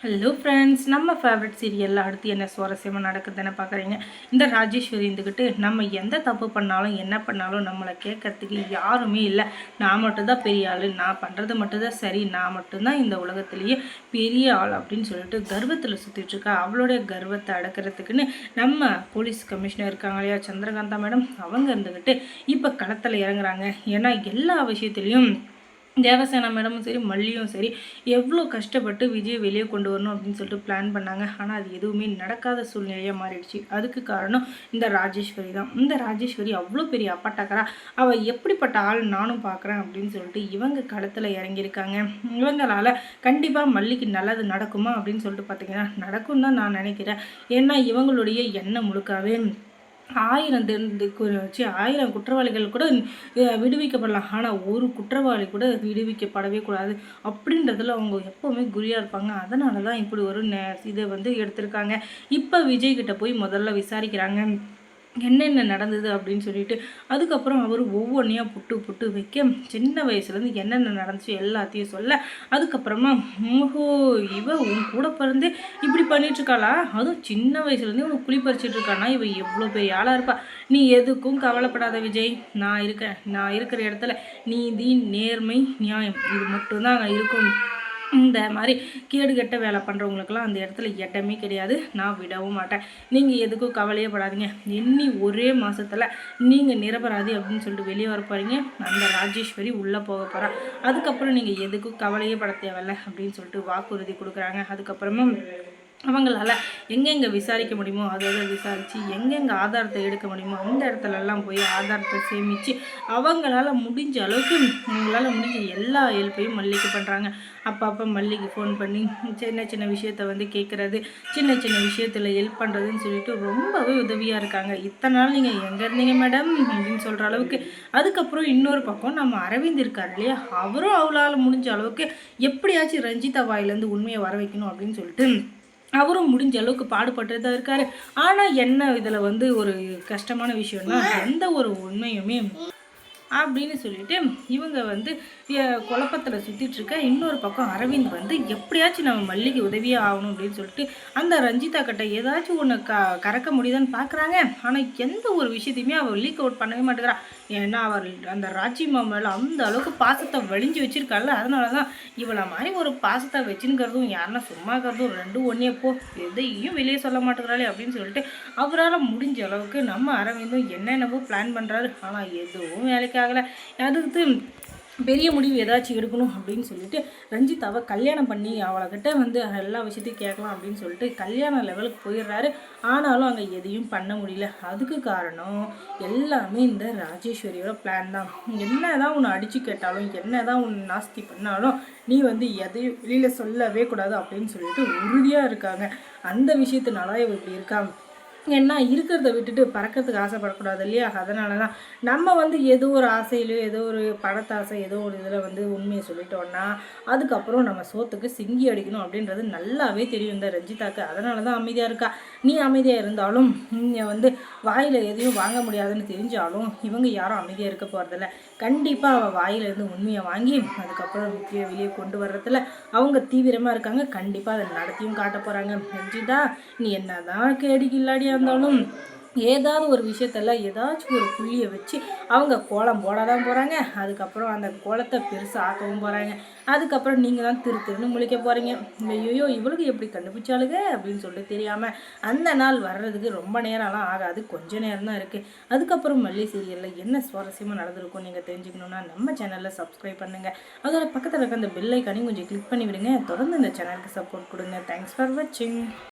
Hello friends, நம்ம favourite சீரியலில் அடுத்து என்ன சுவாரஸ்யமாக நடக்குதுன்னு பார்க்குறீங்க. இந்த ராஜேஸ்வரி இருந்துக்கிட்டு நம்ம எந்த தப்பு பண்ணாலும் என்ன பண்ணாலும் நம்மளை கேட்கறதுக்கு யாருமே இல்லை, நான் மட்டும்தான் பெரிய ஆள், நான் பண்ணுறது மட்டும்தான் சரி, நான் மட்டும்தான் இந்த உலகத்துலேயே பெரிய ஆள் அப்படின்னு சொல்லிட்டு கர்வத்தில் சுற்றிட்டுருக்கா. அவளுடைய கர்வத்தை அடக்கிறதுக்குன்னு நம்ம போலீஸ் கமிஷனர் இருக்காங்க இல்லையா, சந்திரகாந்தா மேடம், அவங்க இருந்துக்கிட்டு இப்போ களத்தில் இறங்குறாங்க. ஏன்னா எல்லா விஷயத்துலேயும் தேவசேனா மேடமும் சரி, மல்லியும் சரி, எவ்வளோ கஷ்டப்பட்டு விஜய் வெளியே கொண்டு வரணும் அப்படின்னு சொல்லிட்டு பிளான் பண்ணாங்க. ஆனால் அது எதுவுமே நடக்காத சூழ்நிலையாக மாறிடுச்சு. அதுக்கு காரணம் இந்த ராஜேஸ்வரி தான். இந்த ராஜேஸ்வரி அவ்வளோ பெரிய அப்பாட்டக்கரா, அவள் எப்படிப்பட்ட ஆள் நானும் பார்க்குறேன் அப்படின்னு சொல்லிட்டு இவங்க களத்தில் இறங்கியிருக்காங்க. இவங்களால் கண்டிப்பாக மல்லிக்கு நல்லது நடக்குமா அப்படின்னு சொல்லிட்டு பார்த்தீங்கன்னா நடக்கும் தான் நான் நினைக்கிறேன். ஏன்னா இவங்களுடைய எண்ணம் முழுக்காவே 1000 குற்றவாளிகள் கூட விடுவிக்கப்படலாம், ஆனால் ஒரு குற்றவாளி கூட விடுவிக்கப்படவே கூடாது அப்படின்றதுல அவங்க எப்போவுமே குறியாக இருப்பாங்க. அதனால தான் இப்படி ஒரு இதை எடுத்திருக்காங்க. இப்போ விஜய் கிட்ட போய் முதல்ல விசாரிக்கிறாங்க என்னென்ன நடந்தது அப்படின்னு சொல்லிட்டு. அதுக்கப்புறம் அவர் ஒவ்வொன்றையாக புட்டு புட்டு வைக்க சின்ன வயசுலேருந்து என்னென்ன நடந்துச்சு எல்லாத்தையும் சொல்ல. அதுக்கப்புறமா ஓஹோ, இவ உன் கூட பிறந்து இப்படி பண்ணிட்டுருக்காளா, அதுவும் சின்ன வயசுலேருந்து உனக்கு குழி பறிச்சிட்டு இருக்கானா, இவ எவ்வளோ பெரிய ஆளாக இருப்பா, நீ எதுக்கும் கவலைப்படாத விஜய், நான் இருக்கிற இடத்துல நீதி நேர்மை நியாயம் இது மட்டும்தான் அங்கே இருக்கும். இந்த மாதிரி கேடுகெட்ட வேலை பண்ணுறவங்களுக்கெல்லாம் அந்த இடத்துல இடமே கிடையாது, நான் விடவும் மாட்டேன். நீங்கள் எதுக்கும் கவலையே படாதீங்க, எண்ணி ஒரே மாதத்தில் நீங்கள் நிரபராதி அப்படின்னு சொல்லிட்டு வெளியே வர போகிறீங்க. அந்த ராஜேஸ்வரி உள்ளே போக போகிறா. அதுக்கப்புறம் நீங்கள் எதுக்கும் கவலையே பட தேவையில்லை அப்படின்னு சொல்லிட்டு வாக்குறுதி கொடுக்குறாங்க. அதுக்கப்புறமா அவங்களால எங்கெங்கே விசாரிக்க முடியுமோ அதோட விசாரித்து எங்கெங்கே ஆதாரத்தை எடுக்க முடியுமோ அந்த இடத்துலலாம் போய் ஆதாரத்தை சேமித்து அவங்களால முடிஞ்ச அளவுக்கு அவங்களால முடிஞ்ச எல்லா ஹெல்ப்பையும் மல்லிக்கு பண்ணுறாங்க. அப்பப்போ மல்லிக்கு ஃபோன் பண்ணி சின்ன சின்ன விஷயத்த கேட்குறது, சின்ன சின்ன விஷயத்தில் ஹெல்ப் பண்ணுறதுன்னு சொல்லிட்டு ரொம்பவே உதவியாக இருக்காங்க. இத்தனை நாள் நீங்கள் எங்கே இருந்தீங்க மேடம் அப்படின்னு சொல்கிற அளவுக்கு. அதுக்கப்புறம் இன்னொரு பக்கம் நம்ம அரவிந்த் இருக்கார் இல்லையா, அவரும் அவளால் முடிஞ்ச அளவுக்கு எப்படியாச்சும் ரஞ்சிதா வாயிலேருந்து உண்மையை வர வைக்கணும் அப்படின்னு சொல்லிட்டு அவரும் முடிஞ்ச அளவுக்கு பாடுபட்டு தான் இருக்காரு. ஆனால் என்ன இதில் ஒரு கஷ்டமான விஷயம்னா எந்த ஒரு உண்மையுமே அப்படின்னு சொல்லிட்டு இவங்க குழப்பத்தில் சுற்றிட்டுருக்க. இன்னொரு பக்கம் அரவிந்த் எப்படியாச்சும் நம்ம மல்லிகை உதவியாக ஆகணும் அப்படின்னு சொல்லிட்டு அந்த ரஞ்சிதா கிட்ட ஏதாச்சும் ஒன்று கறக்க முடியுதான்னு பார்க்குறாங்க. ஆனால் எந்த ஒரு விஷயத்தையுமே அவள் லீக் அவுட் பண்ணவே மாட்டேங்கிறா. ஏன்னா அவர் அந்த ராஜிமா மேலே அந்த அளவுக்கு பாசத்தை வலிஞ்சு வச்சிருக்காள். அதனால தான் இவளை மாதிரி ஒரு பாசத்தை வச்சுங்கிறதும் யாருன்னா சும்மா இருக்கிறதும் ரெண்டும் ஒன்றே போ, எதையும் வெளியே சொல்ல மாட்டேங்கிறாளே அப்படின்னு சொல்லிட்டு அவரால் முடிஞ்ச அளவுக்கு நம்ம அரவிந்தும் என்னென்னவோ பிளான் பண்ணுறாரு. ஆனால் எதுவும் வேலைக்கு ஆகலை. அதுக்கு பெரிய முடிவு ஏதாச்சும் எடுக்கணும் அப்படின்னு சொல்லிட்டு ரஞ்சிதாவை கல்யாணம் பண்ணி அவளைக்கிட்ட எல்லா விஷயத்தையும் கேட்கலாம் அப்படின்னு சொல்லிட்டு கல்யாண லெவலுக்கு போயிடுறாரு. ஆனாலும் அங்கே எதையும் பண்ண முடியல. அதுக்கு காரணம் எல்லாமே இந்த ராஜேஸ்வரியோட பிளான் தான். என்ன தான் உன்னை அடித்து கேட்டாலும் என்ன தான் உன்னை நாஸ்தி பண்ணாலும் நீ எதையும் வெளியில் சொல்லவே கூடாது அப்படின்னு சொல்லிட்டு உறுதியாக இருக்காங்க. அந்த விஷயத்தினால இவ இப்படி இருக்காங்க. ஏன்னா இருக்கிறத விட்டுட்டு பறக்கிறதுக்கு ஆசைப்படக்கூடாது இல்லையா. அதனால தான் நம்ம ஏதோ ஒரு ஆசையிலையோ ஏதோ ஒரு பணத்தாசை ஏதோ ஒரு இதில் உண்மையை சொல்லிட்டோன்னா அதுக்கப்புறம் நம்ம சோத்துக்கு சிங்கி அடிக்கணும் அப்படின்றது நல்லாவே தெரியும் இந்த ரஞ்சிதாக்கு. அதனால தான் அமைதியாக இருக்கா. நீ அமைதியாக இருந்தாலும் நீங்கள் வாயில் எதையும் வாங்க முடியாதுன்னு தெரிஞ்சாலும் இவங்க யாரும் அமைதியாக இருக்க போகிறதில்ல. கண்டிப்பாக அவள் வாயிலேருந்து உண்மையை வாங்கி அதுக்கப்புறம் வெளியே கொண்டு வர்றதில் அவங்க தீவிரமாக இருக்காங்க. கண்டிப்பாக அதை நடத்தியும் காட்ட போகிறாங்க. ரஞ்சிதா, நீ என்ன தான் கேடிக்கில்லாடியாக இருந்தாலும் ஏதாவது ஒரு விஷயத்தில் ஏதாச்சும் ஒரு புள்ளியை வச்சு அவங்க கோலம் போட தான் போகிறாங்க. அதுக்கப்புறம் அந்த கோலத்தை பெருசாக ஆக்கவும் போகிறாங்க. அதுக்கப்புறம் நீங்கள் தான் திருன்னு முழிக்க போகிறீங்க. ஐயோ, இவளுக்கு எப்படி கண்டுபிடிச்சாளுங்க அப்படின்னு சொல்லிட்டு தெரியாமல் அந்த நாள் வர்றதுக்கு ரொம்ப நேரம்லாம் ஆகாது, கொஞ்சம் நேரம் தான் இருக்குது. அதுக்கப்புறம் மல்லி சீரியலில் என்ன சுவாரஸ்யமாக நடந்திருக்கும் நீங்கள் தெரிஞ்சுக்கணுன்னா நம்ம சேனலில் சப்ஸ்கிரைப் பண்ணுங்கள். அதோட பக்கத்தில் இருக்க அந்த பெல் ஐக்கானையும் கொஞ்சம் கிளிக் பண்ணி விடுங்க. தொடர்ந்து இந்த சேனலுக்கு சப்போர்ட் கொடுங்க. தேங்க்ஸ் ஃபார் வாட்சிங்.